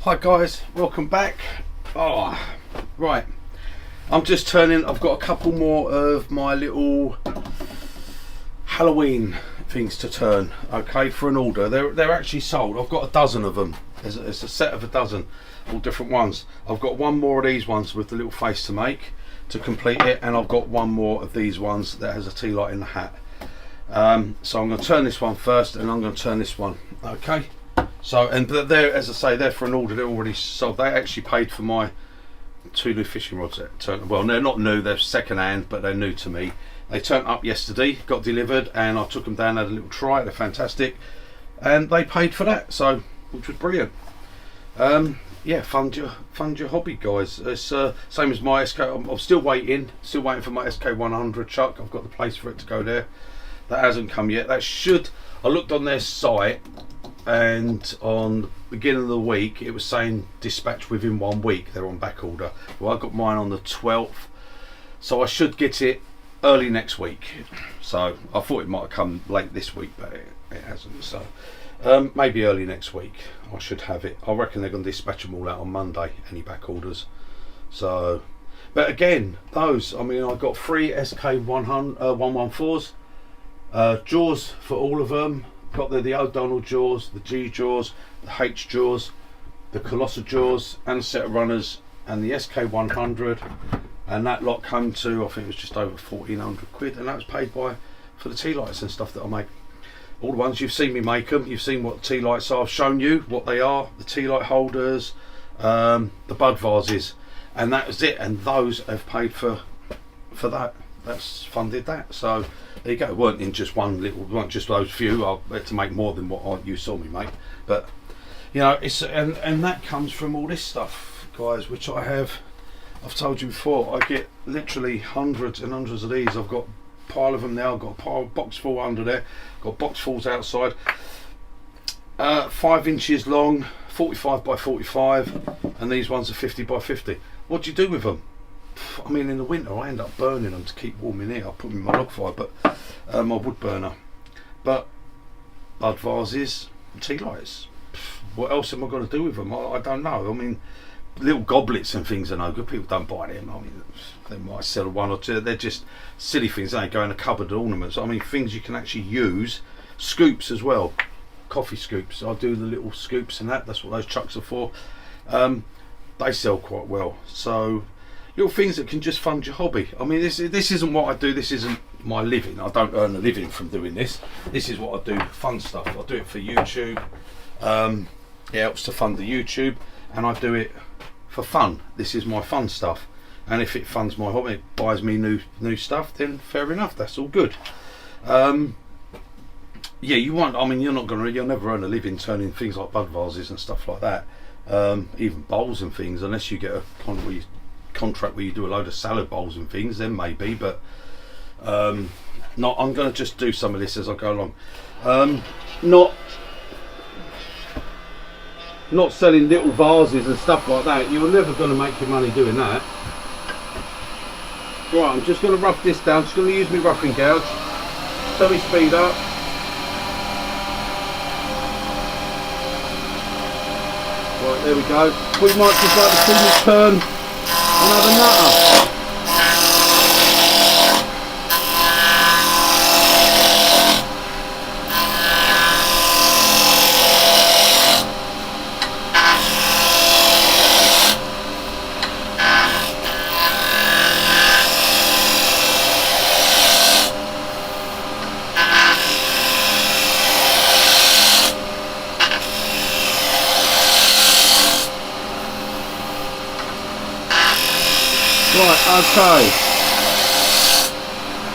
Hi guys, welcome back. Right, I'm just turning. I've got a couple more of my little Halloween things to turn, okay, for an order. They're actually sold. I've got a dozen of them. It's a set of a dozen, all different ones. I've got one more of these ones with the little face to make to complete it, and I've got one more of these ones that has a tea light in the hat. So I'm going to turn this one first, and I'm going to turn this one, okay. So, and they're, as I say, they're for an order. They're already sold. They actually paid for my two new fishing rods that turned. Well, they're not new. They're second hand, but they're new to me. They turned up yesterday, got delivered, and I took them down, had a little try. They're fantastic, and they paid for that, so which was brilliant. Yeah, fund your hobby, guys. It's same as my SK. I'm still waiting for my SK100 chuck. I've got the place for it to go there. That hasn't come yet. That should. I looked on their site, and on the beginning of the week it was saying dispatch within 1 week. They're on back order. Well, I got mine on the 12th, so I should get it early next week. So I thought it might have come late this week, but it hasn't. So maybe early next week I should have it. I reckon they're going to dispatch them all out on Monday, any back orders. So, but again, those, I mean, I got 3 SK114s, jaws for all of them. Got the O'Donnell jaws, the G jaws, the H jaws, the Colossal jaws, and a set of runners, and the SK100, and that lot came to, I think it was just over 1,400 quid, and that was paid by for the tea lights and stuff that I make. All the ones you've seen me make them. You've seen what the tea lights are. I've shown you what they are. The tea light holders, the bud vases, and that was it. And those have paid for that. That's funded that. So there you go. It weren't in just one little, weren't just those few. I had to make more than what you saw me make. But you know, it's and that comes from all this stuff, guys, which I've told you before. I get literally hundreds and hundreds of these. I've got a pile of them now. I've got a pile, box full under there. Got box fulls outside. 5 inches long, 45 by 45, and these ones are 50 by 50. What do you do with them? I mean, in the winter I end up burning them to keep warm in here. I put them in my log fire, but my wood burner. But bud vases, tea lights. What else am I going to do with them? I don't know. I mean, little goblets and things are no good. People don't buy them. I mean, they might sell one or two. They're just silly things. They go in a cupboard ornaments. I mean, things you can actually use. Scoops as well. Coffee scoops. I do the little scoops and that. That's what those chucks are for. They sell quite well. So little things that can just fund your hobby. I mean, this isn't what I do. This isn't my living. I don't earn a living from doing this. This is what I do. Fun stuff. I do it for YouTube. It helps to fund the YouTube, and I do it for fun. This is my fun stuff, and if it funds my hobby, it buys me new stuff, then fair enough. That's all good. Yeah, you won't. I mean, you'll never earn a living turning things like bud vases and stuff like that. Even bowls and things, unless you get a contract where you do a load of salad bowls and things, then maybe. But not. I'm going to just do some of this as I go along. Not selling little vases and stuff like that. You're never going to make your money doing that. Right, I'm just going to rough this down. Just going to use my roughing gouge. Turn me speed up. Right, there we go. We might just like to see me turn another nutter. Right, okay.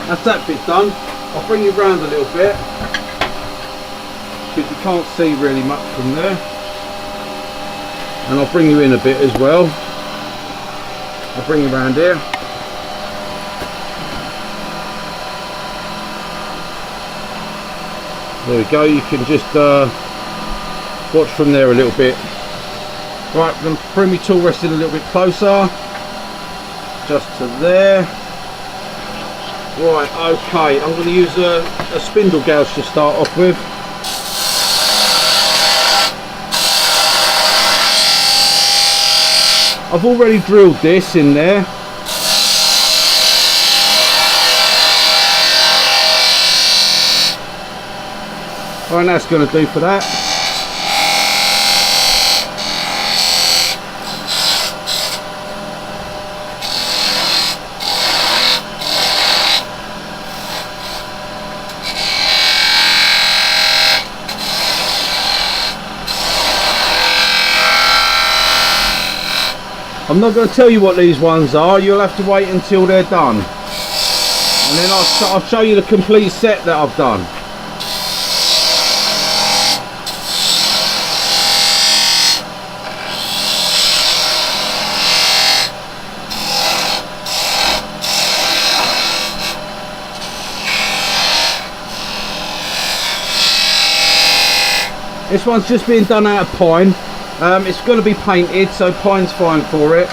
That's that bit done. I'll bring you round a little bit because you can't see really much from there. And I'll bring you in a bit as well. I'll bring you round here. There we go. You can just watch from there a little bit. Right, I'm going to bring my tool rest in a little bit closer. Just to there. Right, okay, I'm going to use a spindle gouge to start off with. I've already drilled this in there. Right, that's going to do for that. I'm not going to tell you what these ones are, you'll have to wait until they're done. And then I'll show you the complete set that I've done. This one's just being done out of pine. It's going to be painted, so pine's fine for it.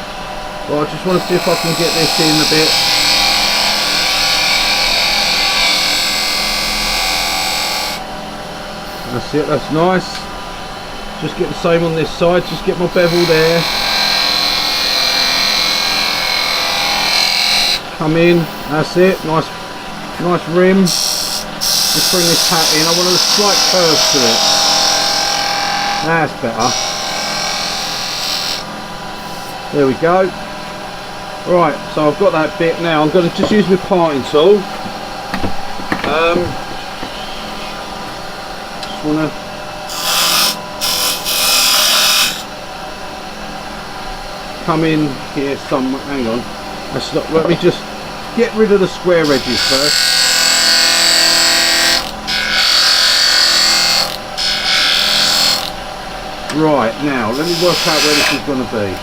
But I just want to see if I can get this in a bit. That's it, that's nice. Just get the same on this side, just get my bevel there. Come in, that's it, nice rim. Just bring this hat in, I want a slight curve to it. That's better. There we go. Right, so I've got that bit now. I'm going to just use my parting tool. Just want to come in here somewhere. Hang on. That's not, let me just get rid of the square edges first. Right, now let me work out where this is going to be.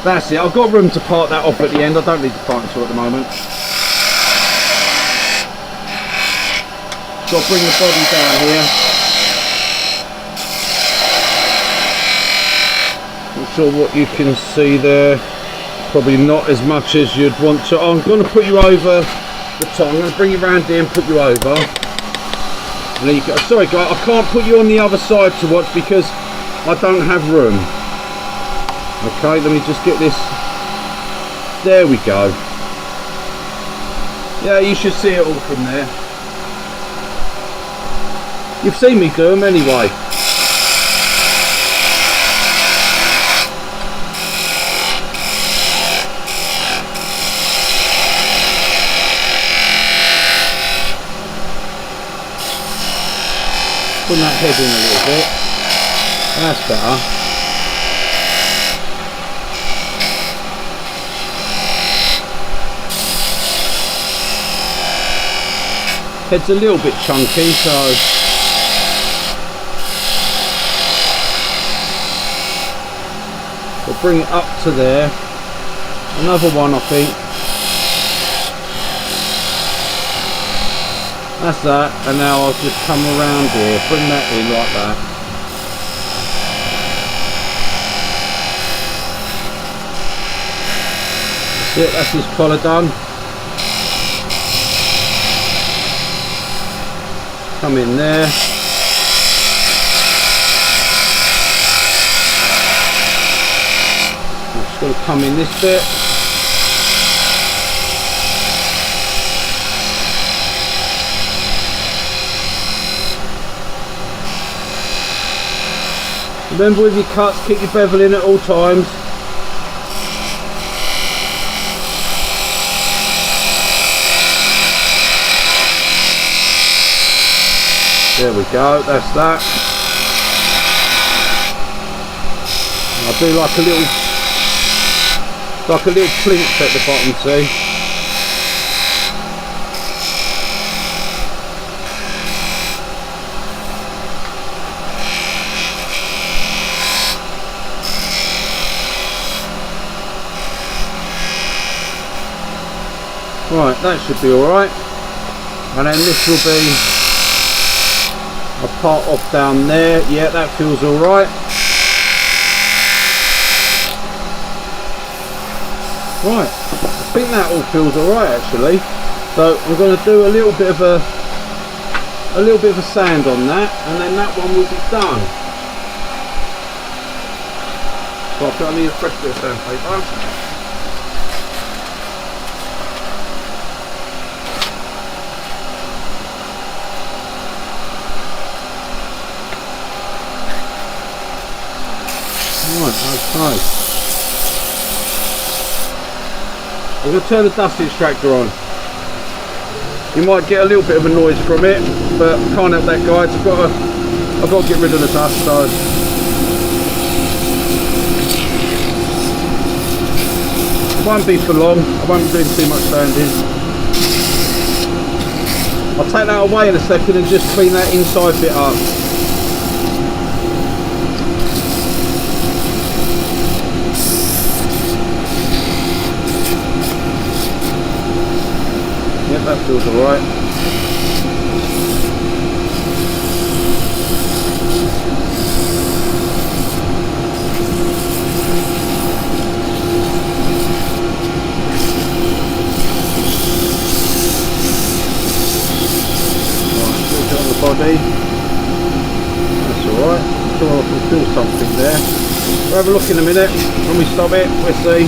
That's it, I've got room to part that off at the end, I don't need the parting tool at the moment. Got to bring the body down here. Not sure what you can see there, probably not as much as you'd want to. I'm going to put you over the top. I'm going to bring you round here and put you over. And then you can, sorry guys, I can't put you on the other side to watch because I don't have room. Okay, let me just get this. There we go. Yeah, you should see it all from there. You've seen me do them anyway. Put that head in a little bit. That's better. Head's a little bit chunky, so we'll bring it up to there. Another one, I think. That's that, and now I'll just come around here, bring that in like that. That's it, that's his collar done. Come in there. I'm just going to come in this bit. Remember with your cuts, keep your bevel in at all times. There we go, that's that. I'll do like a little plinth at the bottom, see? Right, that should be alright. And then this will be a part off down there. Yeah, that feels alright. Right, I think that all feels alright actually. So I'm going to do a little bit of a a little bit of a sand on that, and then that one will be done. So I think I need a fresh bit of sandpaper. Right, okay. I'm going to turn the dust extractor on. You might get a little bit of a noise from it, but I can't help that, guys. I've got to get rid of the dust, so. It won't be for long. I won't be doing too much sanding. I'll take that away in a second and just clean that inside bit up. Yep, that feels alright. Right, on the body. That's alright. I'm sure I can feel something there. We'll have a look in a minute when we stop it. We'll see.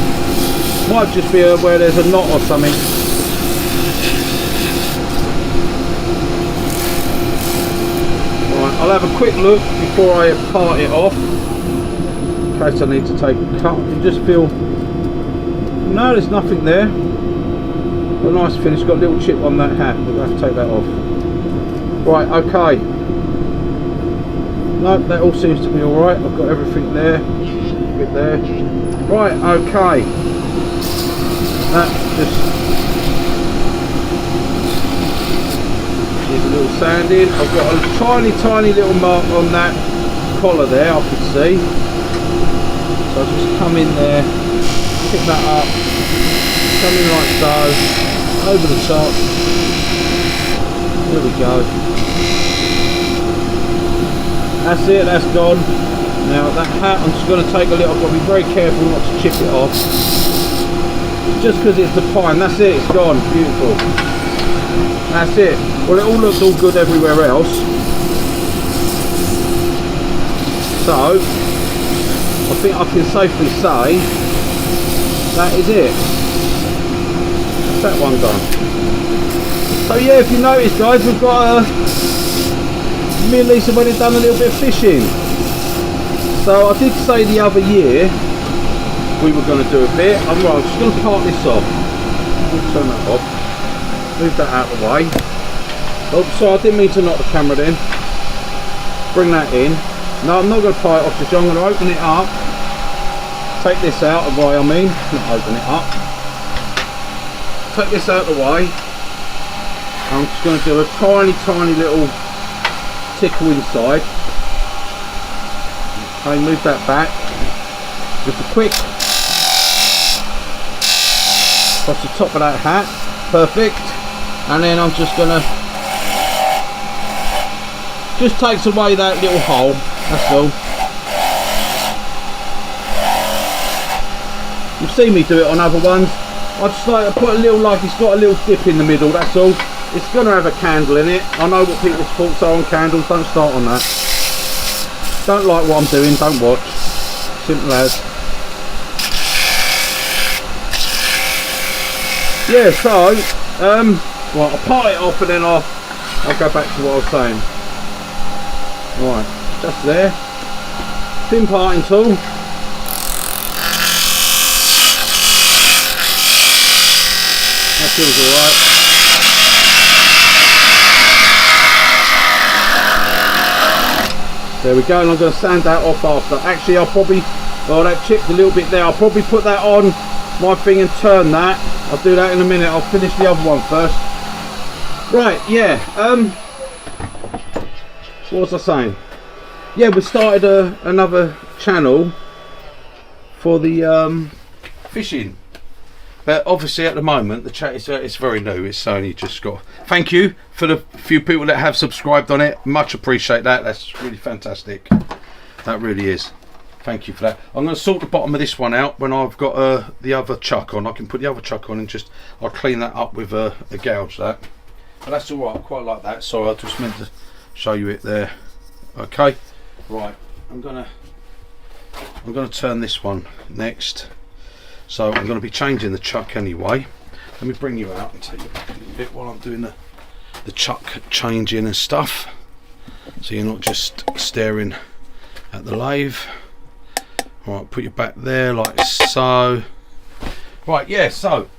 Might just be where there's a knot or something. I'll have a quick look before I part it off, in case I need to take a cut. You just feel, no, there's nothing there. A nice finish, got a little chip on that hat, we'll have to take that off. Right, okay. No, that all seems to be alright, I've got everything there, a bit there. Right, okay. That's just a little sanding. I've got a tiny little mark on that collar there, I can see. So I'll just come in there, pick that up, come in like so, over the top. There we go. That's it, that's gone. Now that hat, I'm just going to take a little, I've got to be very careful not to chip it off. Just because it's the pine, that's it, it's gone, beautiful. That's it. Well, it all looks all good everywhere else. So, I think I can safely say that is it. That's that one done. So yeah, if you notice, guys, we've got me and Lisa went and done a little bit of fishing. So I did say the other year we were going to do a bit. I'm just going to part this off. We'll turn that off. Move that out of the way. Oh, sorry, I didn't mean to knock the camera in. Bring that in. No, I'm not going to pry it off just yet. I'm going to open it up. Take this out of the way, I mean. Not open it up. Take this out of the way. I'm just going to do a tiny little tickle inside. Okay, move that back. Just a quick across the top of that hat. Perfect. And then I'm just gonna takes away that little hole, that's all. You've seen me do it on other ones. I just like to put a little, like it's got a little dip in the middle, that's all. It's gonna have a candle in it. I know what people's thoughts are on candles, don't start on that. Don't like what I'm doing, don't watch. Simple as. Yeah, so right, I'll part it off and then I'll go back to what I was saying. Right, just there. Thin parting tool. That feels alright. There we go, and I'm going to sand that off after. Actually, I'll probably, oh, that chipped a little bit there. I'll probably put that on my thing and turn that. I'll do that in a minute. I'll finish the other one first. Right, yeah. What was I saying? Yeah, we started another channel for the fishing. But obviously at the moment the chat is it's very new. It's only just got. Thank you for the few people that have subscribed on it. Much appreciate that. That's really fantastic. That really is. Thank you for that. I'm going to sort the bottom of this one out when I've got the other chuck on. I can put the other chuck on and just I'll clean that up with a gouge that. But that's alright, I quite like that. Sorry, I just meant to show you it there. Okay, right, I'm gonna turn this one next. So I'm gonna be changing the chuck anyway. Let me bring you out and take you back a little bit while I'm doing the chuck changing and stuff. So you're not just staring at the lathe. Right, put your back there like so. Right, yeah, so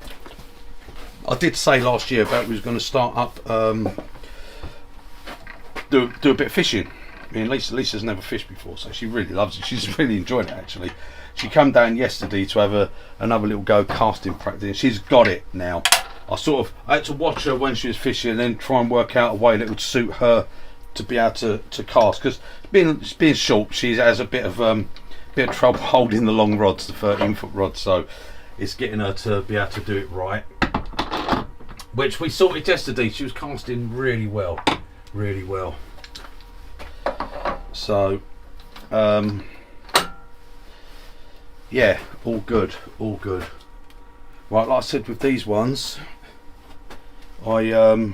I did say last year about we was going to start up, do a bit of fishing. I mean, Lisa's never fished before, so she really loves it. She's really enjoyed it actually. She came down yesterday to have another little go casting practice. She's got it now. I had to watch her when she was fishing and then try and work out a way that would suit her to be able to cast, because being short, she has a bit of trouble holding the long rods, the 13-foot rods, so it's getting her to be able to do it right, which we sorted yesterday. She was casting really well. So yeah, all good. Right, like I said with these ones, I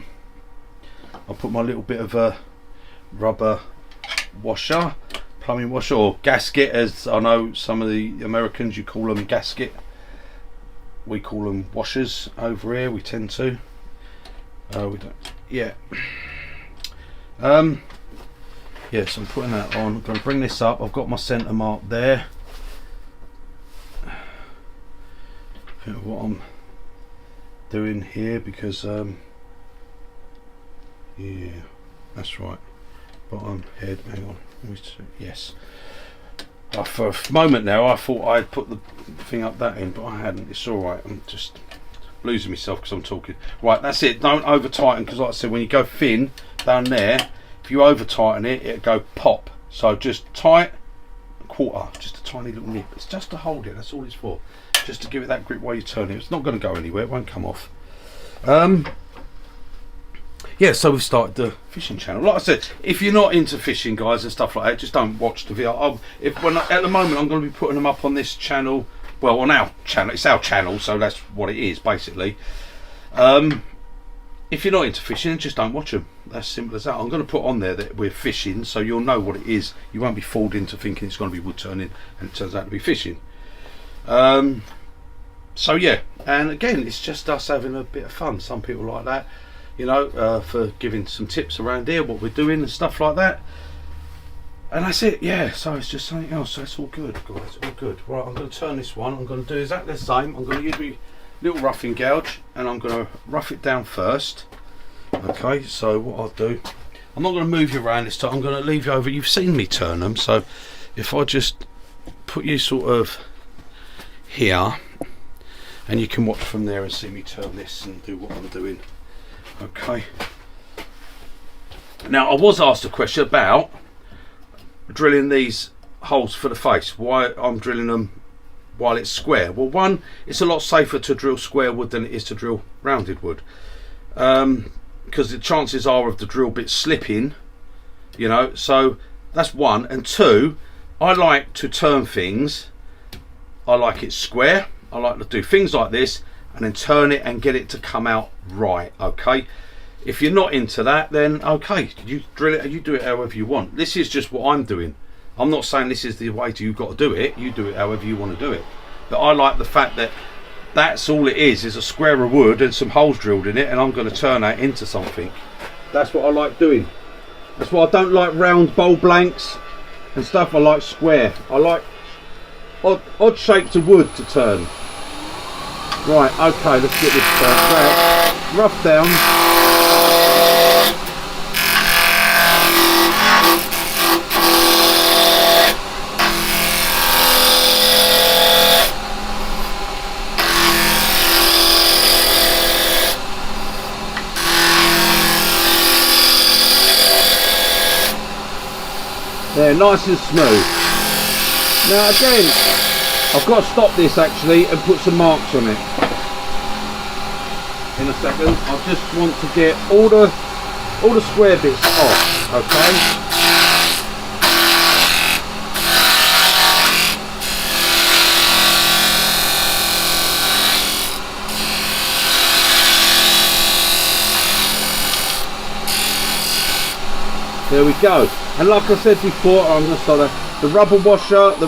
put my little bit of a rubber washer, plumbing washer, or gasket, as I know some of the Americans, you call them gasket. We call them washers over here. We tend to. We don't. Yeah. Yes, I'm putting that on. I'm going to bring this up. I've got my centre mark there. What I'm doing here, because yeah, that's right. Bottom head. Hang on. Yes. For a moment now, I thought I'd put the thing up that end, but I hadn't. It's all right. I'm just losing myself because I'm talking. Right, that's it. Don't over tighten, because like I said, when you go thin down there, if you over tighten it, it'll go pop. So just tight, quarter, just a tiny little nip. It's just to hold it. That's all it's for. Just to give it that grip while you turn it. It's not going to go anywhere. It won't come off. Yeah, so we've started the fishing channel. Like I said, if you're not into fishing, guys, and stuff like that, just don't watch the video. At the moment, I'm going to be putting them up on this channel. Well, on our channel. It's our channel, so that's what it is, basically. If you're not into fishing, just don't watch them. That's simple as that. I'm going to put on there that we're fishing, so you'll know what it is. You won't be fooled into thinking it's going to be wood turning, and it turns out to be fishing. So yeah, and again, it's just us having a bit of fun. Some people like that, you know, for giving some tips around here, what we're doing and stuff like that. And that's it, yeah. So it's just something else. So it's all good, guys. All good. Right, I'm going to turn this one. I'm going to do exactly the same. I'm going to use my little roughing gouge, and I'm going to rough it down first. Okay. So what I'll do, I'm not going to move you around this time. I'm going to leave you over. You've seen me turn them. So if I just put you sort of here, and you can watch from there and see me turn this and do what I'm doing. Okay. Now, I was asked a question about drilling these holes for the face. Why I'm drilling them while it's square. Well, one, it's a lot safer to drill square wood than it is to drill rounded wood, because the chances are of the drill bit slipping, you know. So that's one. And two, I like to turn things, I like it square. I like to do things like this and then turn it and get it to come out right. Okay, if you're not into that, then okay, you drill it, you do it however you want. This is just what I'm doing. I'm not saying this is the way you've got to do it. You do it however you want to do it. But I like the fact that that's all it is a square of wood and some holes drilled in it, and I'm going to turn that into something. That's what I like doing. That's why I don't like round bowl blanks and stuff. I like square. I like odd shapes of wood to turn. Right, okay, let's get this turned. Rough down. There, nice and smooth. Now again, I've got to stop this actually and put some marks on it in a second. I just want to get all the square bits off, okay? There we go. And like I said before, I'm going to start the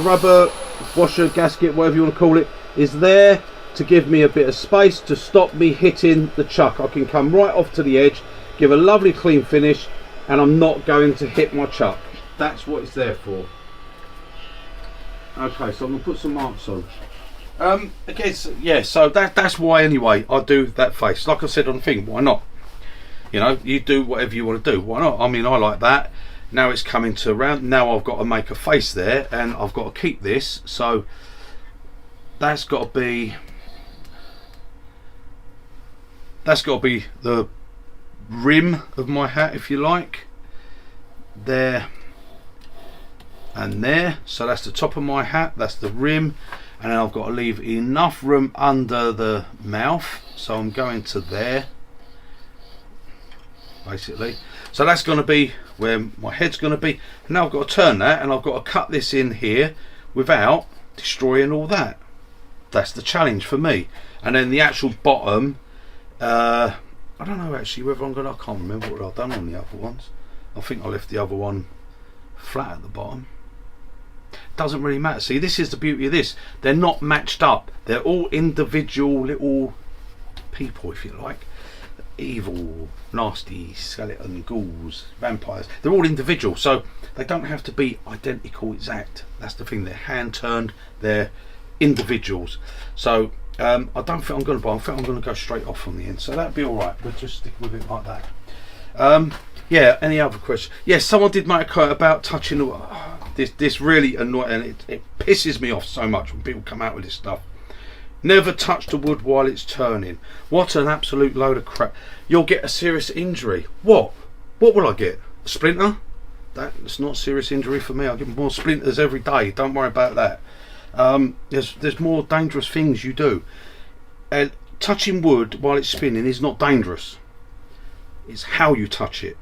rubber washer gasket, whatever you want to call it, is there to give me a bit of space to stop me hitting the chuck. I can come right off to the edge, give a lovely clean finish, and I'm not going to hit my chuck. That's what it's there for. Okay, so I'm going to put some marks on. Again, yeah, so that's why anyway I do that face. Like I said on the thing, why not? You know, you do whatever you want to do. Why not? I mean, I like that. Now it's coming to round. Now I've got to make a face there, and I've got to keep this. So that's got to be the rim of my hat, if you like. There and there. So that's the top of my hat. That's the rim, and then I've got to leave enough room under the mouth. So I'm going to there. Basically, so that's going to be where my head's going to be. And now I've got to turn that, and I've got to cut this in here without destroying all that. That's the challenge for me. And then the actual bottom, I don't know actually whether I'm going to, I can't remember what I've done on the other ones. I think I left the other one flat at the bottom. Doesn't really matter. See, this is the beauty of this. They're not matched up. They're all individual little people, if you like. Evil, nasty, skeleton, ghouls, vampires. They're all individual, so they don't have to be identical exact. That's the thing. They're hand turned. They're individuals. So I don't think I'm going to buy. I think I'm going to go straight off on the end. So that'd be all right. We'll just stick with it like that. Yeah. Any other questions? Yes. Someone did make a comment about touching the. This really annoys, and it pisses me off so much when people come out with this stuff. Never touch the wood while it's turning. What an absolute load of crap. You'll get a serious injury. What will I get? A splinter? That's not serious injury for me. I get more splinters every day. Don't worry about that. There's more dangerous things you do. And touching wood while it's spinning is not dangerous. It's how you touch it.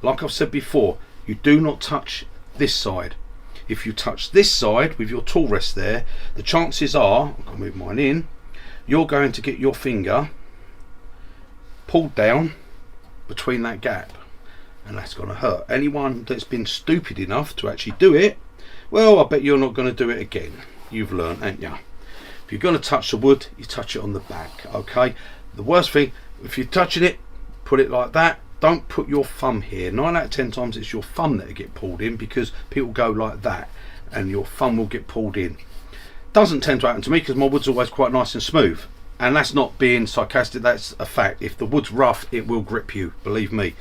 Like I've said before, you do not touch this side. If you touch this side with your tool rest there, the chances are, I'm going to move mine in, you're going to get your finger pulled down between that gap, and that's going to hurt. Anyone that's been stupid enough to actually do it, well, I bet you're not going to do it again. You've learned, ain't you? If you're going to touch the wood, you touch it on the back, okay? The worst thing, if you're touching it, put it like that. Don't put your thumb here. 9 out of 10 times it's your thumb that will get pulled in, because people go like that and your thumb will get pulled in. Doesn't tend to happen to me because my wood's always quite nice and smooth, and that's not being sarcastic, that's a fact. If the wood's rough, it will grip you, believe me.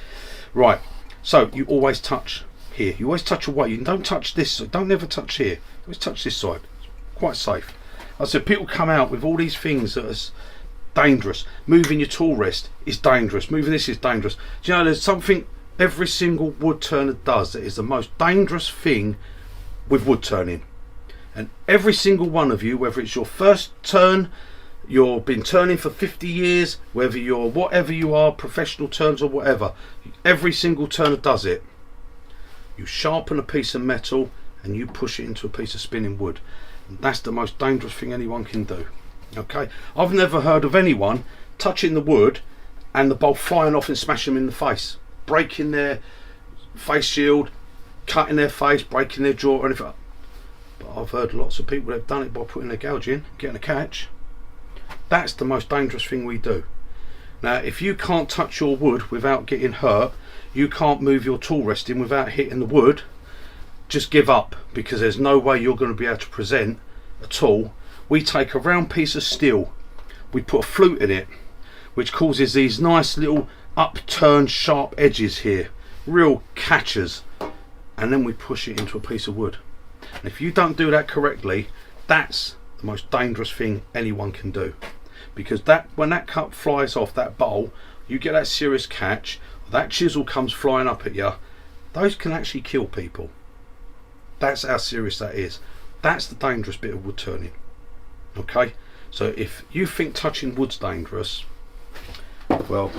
Right, so you always touch here, you always touch away. You don't touch this, don't ever touch here, always touch this side. It's quite safe. I said, people come out with all these things that are dangerous. Moving your tool rest is dangerous. Moving this is dangerous. Do you know there's something every single wood turner does that is the most dangerous thing with wood turning? And every single one of you, whether it's your first turn, you've been turning for 50 years, whether you're whatever you are, professional turns or whatever, every single turner does it. You sharpen a piece of metal and you push it into a piece of spinning wood. And that's the most dangerous thing anyone can do. Okay, I've never heard of anyone touching the wood and the bolt flying off and smashing them in the face, breaking their face shield, cutting their face, breaking their jaw or anything. But I've heard lots of people that have done it by putting their gouge in, getting a catch. That's the most dangerous thing we do. Now, if you can't touch your wood without getting hurt, you can't move your tool rest in without hitting the wood, just give up, because there's no way you're going to be able to present a tool. We take a round piece of steel, we put a flute in it, which causes these nice little upturned sharp edges here, real catchers, and then we push it into a piece of wood. And if you don't do that correctly, that's the most dangerous thing anyone can do, because that when that cut flies off that bowl, you get that serious catch, that chisel comes flying up at you, those can actually kill people. That's how serious that is. That's the dangerous bit of wood turning. Okay, so if you think touching wood's dangerous, well,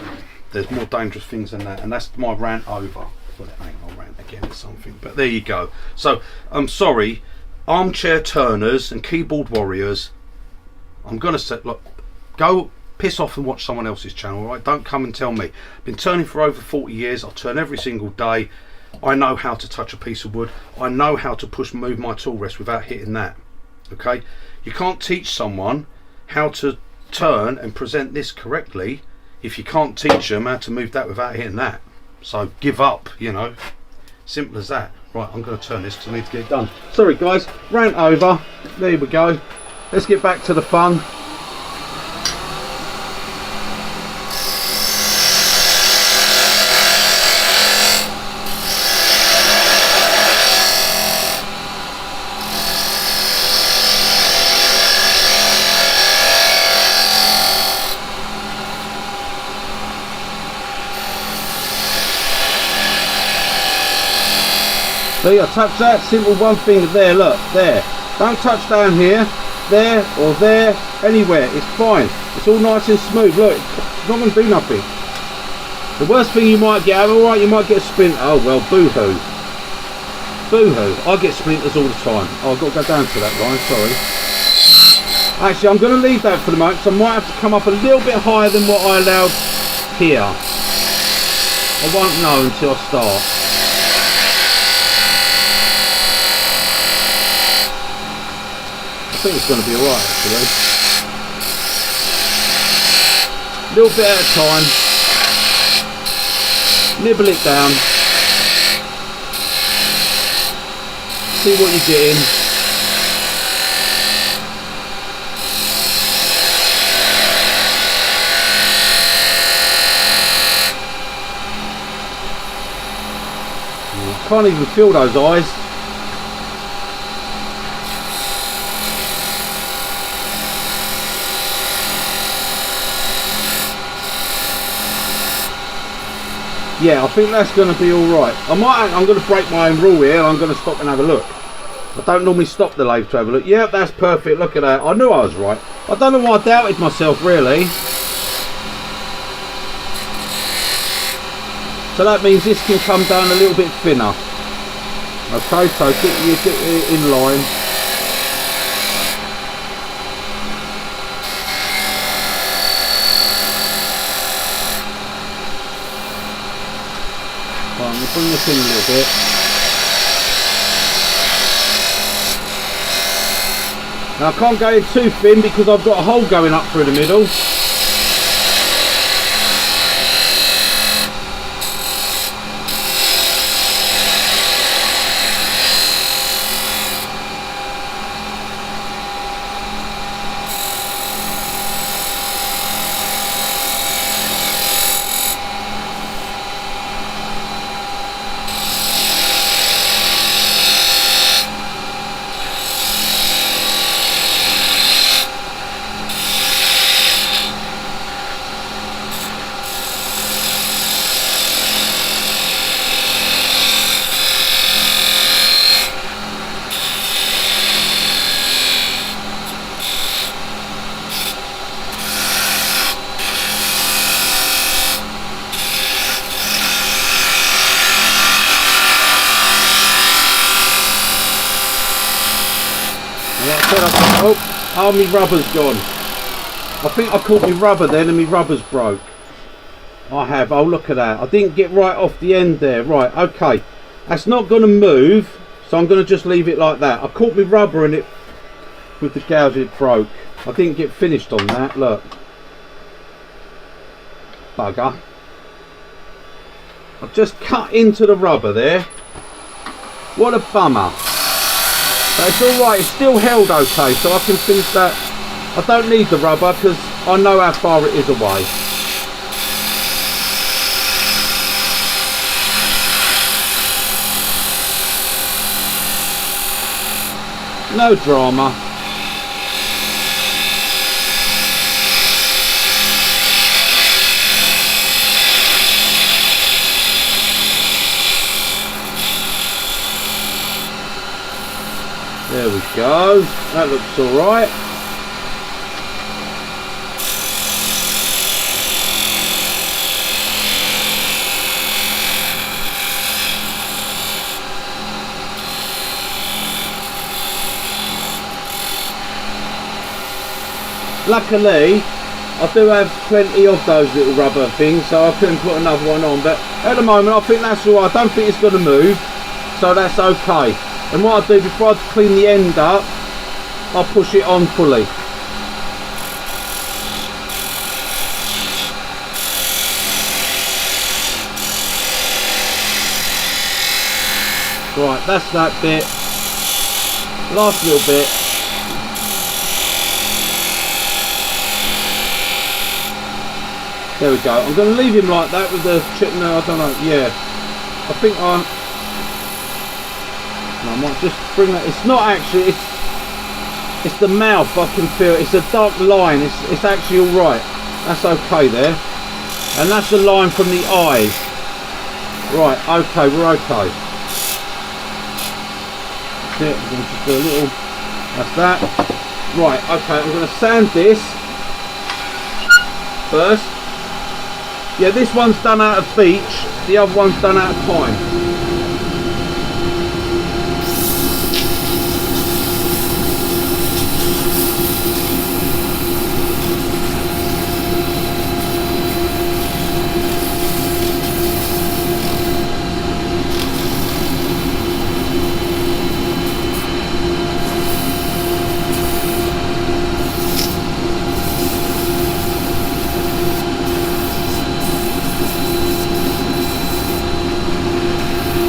there's more dangerous things than that, and that's my rant over. Well, it ain't my rant again, it's something, but there you go. So I'm sorry, armchair turners and keyboard warriors, I'm gonna say, look, go piss off and watch someone else's channel, right? Don't come and tell me. I've been turning for over 40 years, I turn every single day. I know how to touch a piece of wood. I know how to move my tool rest without hitting that. Okay, you can't teach someone how to turn and present this correctly if you can't teach them how to move that without hitting that. So give up, you know, simple as that. Right, I'm going to turn this because I need to get it done. Sorry guys, rant over. There we go. Let's get back to the fun. See, I touch that simple one finger there, look, there. Don't touch down here, there, or there, anywhere. It's fine. It's all nice and smooth. Look, it's not going to do nothing. The worst thing you might get, alright, you might get a splinter. Oh, well, boo-hoo. Boo-hoo. I get splinters all the time. Oh, I've got to go down to that line, sorry. Actually, I'm going to leave that for the moment, because I might have to come up a little bit higher than what I allowed here. I won't know until I start. I think it's going to be alright actually. A little bit at a time. Nibble it down. See what you're getting. Can't even feel those eyes. Yeah, I think that's going to be alright. I'm going to break my own rule here. I'm going to stop and have a look. I don't normally stop the lathe to have a look. Yeah, that's perfect. Look at that. I knew I was right. I don't know why I doubted myself, really. So that means this can come down a little bit thinner. Okay, so get it in line. Right, I'm going to bring this in a little bit. Now I can't go in too thin because I've got a hole going up through the middle. Oh, my rubber's gone. I think I caught my rubber then and my rubber's broke. I have. Oh, look at that. I didn't get right off the end there. Right, okay. That's not going to move, so I'm going to just leave it like that. I caught my rubber and it, with the gouge, it broke. I didn't get finished on that. Look. Bugger. I've just cut into the rubber there. What a bummer. But it's alright, it's still held okay, so I can finish that. I don't need the rubber because I know how far it is away. No drama. There we go, that looks alright. Luckily, I do have plenty of those little rubber things, so I couldn't put another one on, but at the moment I think that's alright. I don't think it's going to move, so that's okay. And what I do before I clean the end up, I'll push it on fully. Right, that's that bit. Last little bit. There we go. I'm going to leave him like that with the chip. No, I don't know. Yeah, I think I might just bring that. It's not actually. It's the mouth. I can feel. It's a dark line. It's actually all right. That's okay there. And that's the line from the eyes. Right. Okay. We're okay. That's it. I'm going to just do a little. That's that. Right. Okay. I'm going to sand this first. Yeah, this one's done out of beech, the other one's done out of pine.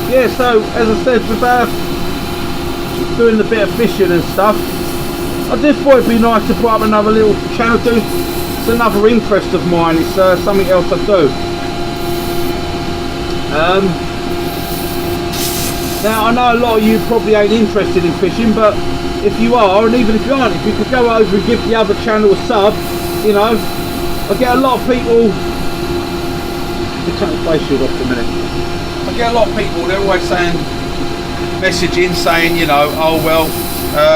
Yeah, so as I said, without doing a bit of fishing and stuff, I just thought it'd be nice to put up another little channel. It's another interest of mine. It's something else I do. Now I know a lot of you probably ain't interested in fishing, but if you are, and even if you aren't, if you could go over and give the other channel a sub, you know, I get a lot of people. Let me turn the face shield off for a minute. I get a lot of people, they're always saying, messaging saying, you know, oh well,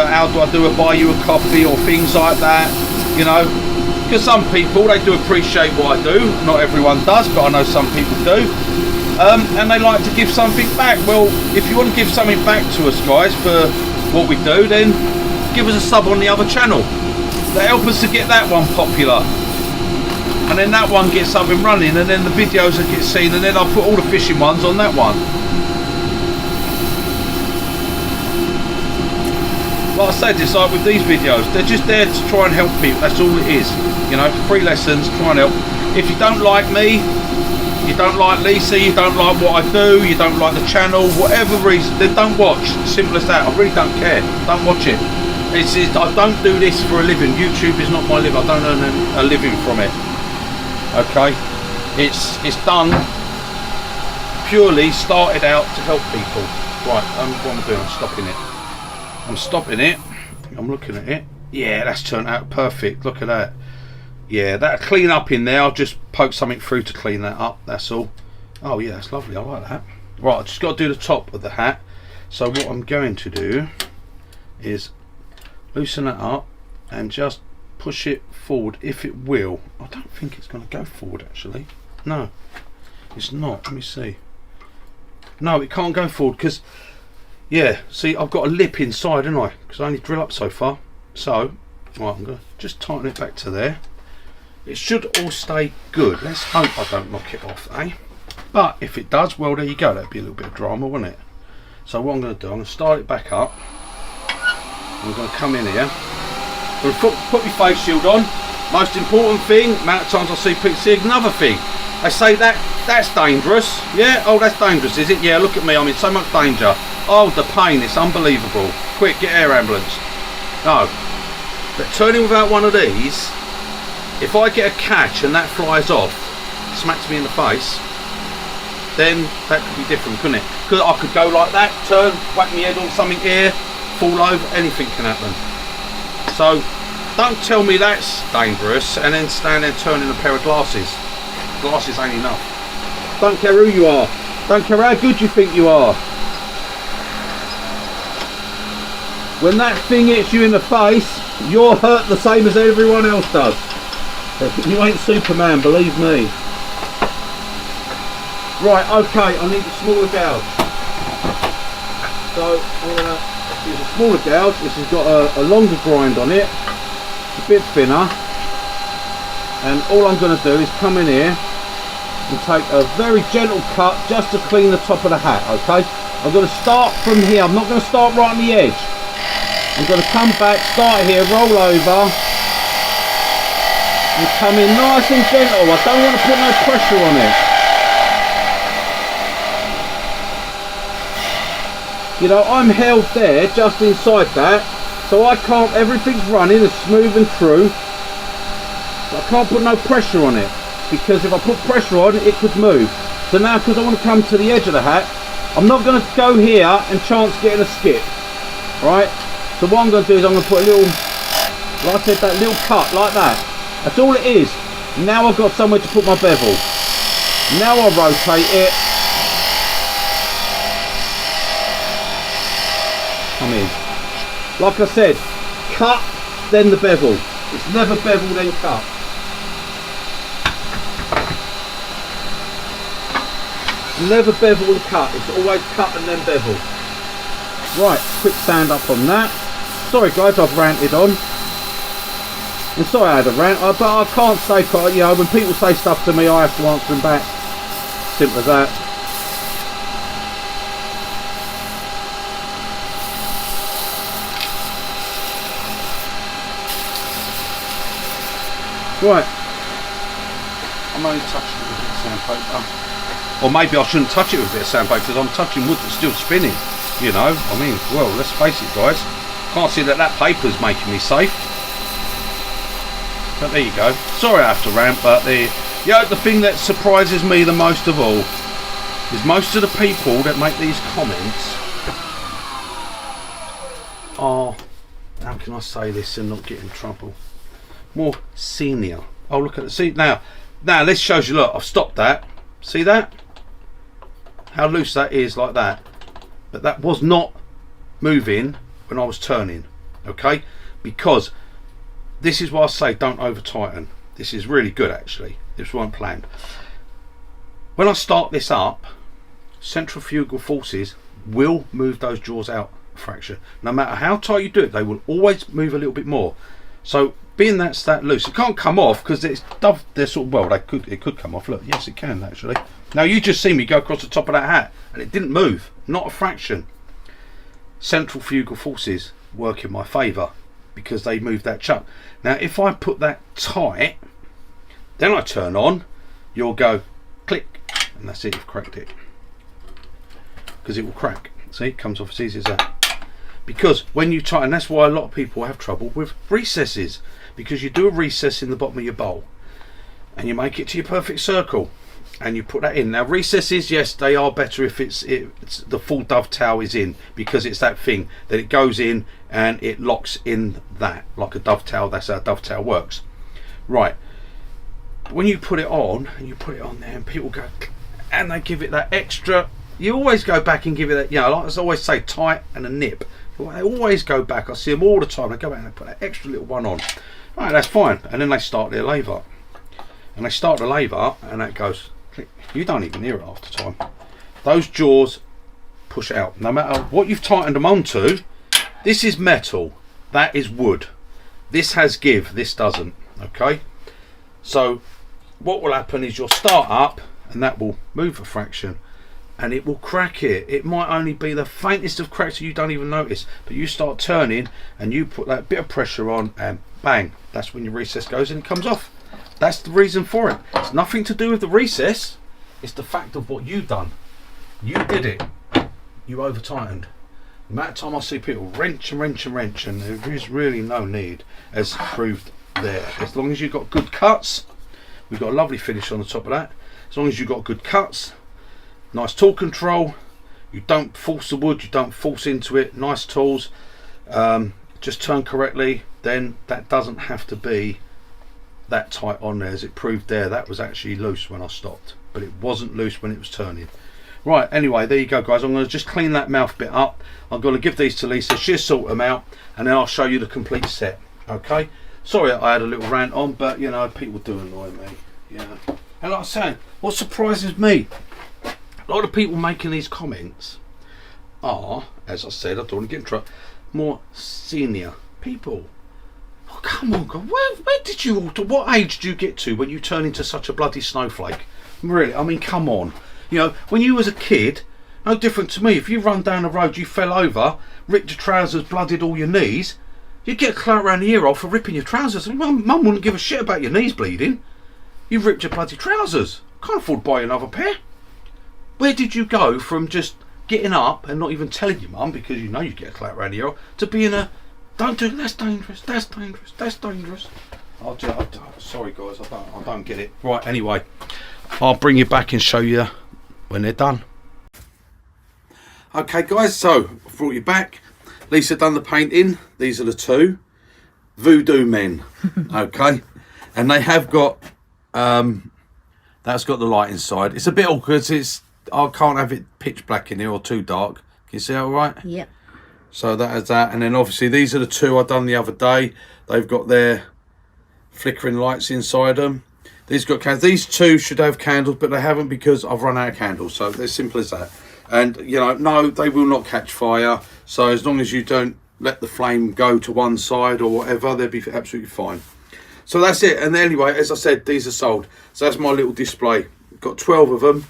how do I do a buy you a coffee or things like that, you know, because some people, they do appreciate what I do. Not everyone does, but I know some people do, and they like to give something back. Well, if you want to give something back to us guys for what we do, then give us a sub on the other channel. That help us to get that one popular. And then that one gets up and running, and then the videos that get seen, and then I'll put all the fishing ones on that one. Like I said, it's like with these videos, they're just there to try and help people. That's all it is. You know, free lessons, try and help. If you don't like me, you don't like Lisa, you don't like what I do, you don't like the channel, whatever reason, then don't watch. Simple as that. I really don't care. Don't watch it. I don't do this for a living. YouTube is not my living. I don't earn a living from it. Okay, it's done purely started out to help people. Right, what am I doing? I'm stopping it. I'm stopping it. I'm looking at it. Yeah, that's turned out perfect. Look at that. Yeah, that'll clean up in there. I'll just poke something through to clean that up. That's all. Oh yeah, that's lovely. I like that. Right, I just got to do the top of the hat. So what I'm going to do is loosen it up and just push it forward, if it will. I don't think it's going to go forward actually. No, it's not. Let me see. No, it can't go forward because, yeah, see, I've got a lip inside, haven't I? Because I only drill up so far. So, right, I'm going to just tighten it back to there. It should all stay good. Let's hope I don't knock it off, eh? But if it does, well, there you go. That'd be a little bit of drama, wouldn't it? So what I'm going to do, I'm going to start it back up. I'm going to come in here. I'm going to put my face shield on. Most important thing, amount of times I see people see another thing. They say that's dangerous. Yeah, oh, that's dangerous, is it? Yeah, look at me, I'm in so much danger. Oh, the pain, it's unbelievable. Quick, get air ambulance. No, but turning without one of these, if I get a catch and that flies off, smacks me in the face, then that could be different, couldn't it? Because I could go like that, turn, whack my head on something here, fall over, anything can happen. So don't tell me that's dangerous and then stand there turning a pair of glasses. Glasses ain't enough. Don't care who you are. Don't care how good you think you are. When that thing hits you in the face, you're hurt the same as everyone else does. You ain't Superman, believe me. Right, okay, I need a smaller gouge. So I'm going to use a smaller gouge. This has got a longer grind on it. It's a bit thinner. and all I'm going to do is come in here and take a very gentle cut just to clean the top of the hat, okay? I'm going to start from here. I'm not going to start right on the edge. I'm going to come back, start here, roll over, and come in nice and gentle. I don't want to put no pressure on it. You know, I'm held there just inside that, so I can't, everything's running as smooth and true. I can't put no pressure on it, because if I put pressure on it, it could move. So now, because I want to come to the edge of the hat, I'm not going to go here and chance getting a skip, right? So what I'm going to do is I'm going to put a little, like I said, that little cut like that. That's all it is. Now I've got somewhere to put my bevel. Now I rotate it. Come in. Like I said, cut, then the bevel. It's never bevel, then cut. Never bevel and cut, it's always cut and then bevel. Right, quick sand up on that. Sorry guys, I've ranted on. I'm sorry I had a rant, but I can't say, you know, when people say stuff to me, I have to answer them back. Simple as that. Right, I'm only touching it with a bit of sandpaper. Or maybe I shouldn't touch it with a bit of sandpaper because I'm touching wood that's still spinning. You know, I mean, well, let's face it guys. Can't see that that paper's making me safe. But there you go. Sorry I have to rant, but the thing that surprises me the most of all is most of the people that make these comments are, how can I say this and not get in trouble? More senior. Oh, look at the, see now this shows you, look, I've stopped that. See that? How loose that is, like that. But that was not moving when I was turning, okay? Because this is why I say don't over tighten. This is really good actually. This wasn't planned. When I start this up, centrifugal forces will move those jaws out a fraction. No matter how tight you do it, they will always move a little bit more. So being that's that loose, it can't come off because it's dove. They're sort of, well, it could come off. Look, yes, it can actually. Now you just see me go across the top of that hat, and it didn't move, not a fraction. Centrifugal forces work in my favour because they move that chuck. Now, if I put that tight, then I turn on, you'll go click, and that's it. You've cracked it because it will crack. See, it comes off as easy as that. Because when you tighten, that's why a lot of people have trouble with recesses. Because you do a recess in the bottom of your bowl and you make it to your perfect circle and you put that in. Now recesses, yes, they are better if it's the full dovetail is in, because it's that thing that it goes in and it locks in that like a dovetail. That's how a dovetail works, right? When you put it on and you put it on there and people go and they give it that extra, you always go back and give it that, you know, like I always say, tight and a nip. They always go back. I see them all the time. They go back and they put that extra little one on. Right, that's fine. And then they start their lathe up. And they start the lathe up and that goes click. You don't even hear it half the time. Those jaws push out. No matter what you've tightened them onto, this is metal, that is wood. This has give, this doesn't. Okay? So what will happen is you'll start up and that will move a fraction and it will crack it. It might only be the faintest of cracks that you don't even notice, but you start turning and you put that bit of pressure on and bang, that's when your recess goes and it comes off. That's the reason for it. It's nothing to do with the recess, it's the fact of what you've done. You did it. You over tightened. The amount of time I see people wrench and wrench and wrench, and there is really no need, as proved there. As long as you've got good cuts, we've got a lovely finish on the top of that. As long as you've got good cuts, nice tool control, you don't force the wood, you don't force into it, nice tools, just turn correctly, then that doesn't have to be that tight on there. As it proved there, that was actually loose when I stopped, but it wasn't loose when it was turning. Right, anyway, there you go guys. I'm going to just clean that mouth bit up. I'm going to give these to Lisa, she'll sort them out, and then I'll show you the complete set. Okay, sorry I had a little rant on, but you know, people do annoy me. Yeah, and like I say, what surprises me, a lot of people making these comments are, as I said, I don't want to get in trouble, more senior people. Oh, come on, God. Where did you alter? What age did you get to when you turn into such a bloody snowflake? Really, I mean, come on. You know, when you was a kid, no different to me. If you run down the road, you fell over, ripped your trousers, blooded all your knees, you'd get a clout around the ear hole for ripping your trousers. Mum wouldn't give a shit about your knees bleeding. You've ripped your bloody trousers. Can't afford to buy another pair. Where did you go from just getting up and not even telling your mum, because you know you get a clout around the ear hole, to being a, don't do it, that's dangerous, that's dangerous, that's dangerous. Sorry guys, I don't get it. Right, anyway, I'll bring you back and show you when they're done. Okay guys, so I've brought you back. Lisa done the painting. These are the two Voodoo Men. Okay, and they have got that's got the light inside. It's a bit awkward. I can't have it pitch black in here or too dark. Can you see all right? Yep. So that is that, and then obviously these are the two I done the other day. They've got their flickering lights inside them. These got candles. These two should have candles, but they haven't because I've run out of candles. So they're simple as that. And you know, no, they will not catch fire. So as long as you don't let the flame go to one side or whatever, they'll be absolutely fine. So that's it. And anyway, as I said, these are sold. So that's my little display. Got 12 of them.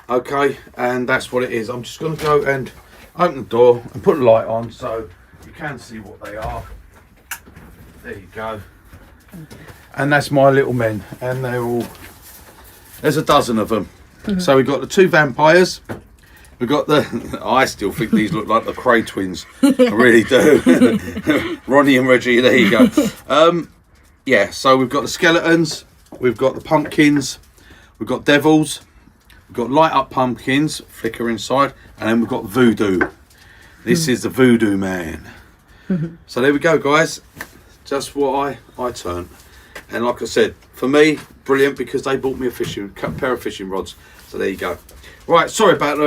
Okay, and that's what it is. I'm just going to go and open the door and put the light on so you can see what they are. There you go. And that's my little men, and they're all, there's a dozen of them. So we've got the two vampires. We've got the, I still think these look like the Cray twins. I really do. Ronnie and Reggie, there you go. Yeah, so we've got the skeletons, we've got the pumpkins, we've got devils, we've got light up pumpkins, flicker inside, and then we've got voodoo. This is the Voodoo Man. So there we go guys, just what I turned. And like I said, for me, brilliant, because they bought me a pair of fishing rods. So there you go. Right, sorry about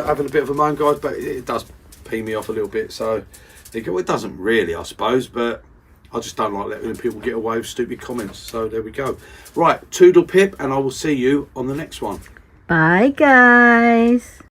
having a bit of a moan, guys, but it does pee me off a little bit. So there you go. It doesn't really, I suppose, but I just don't like letting people get away with stupid comments. So there we go. Right, toodle pip, and I will see you on the next one. Bye, guys.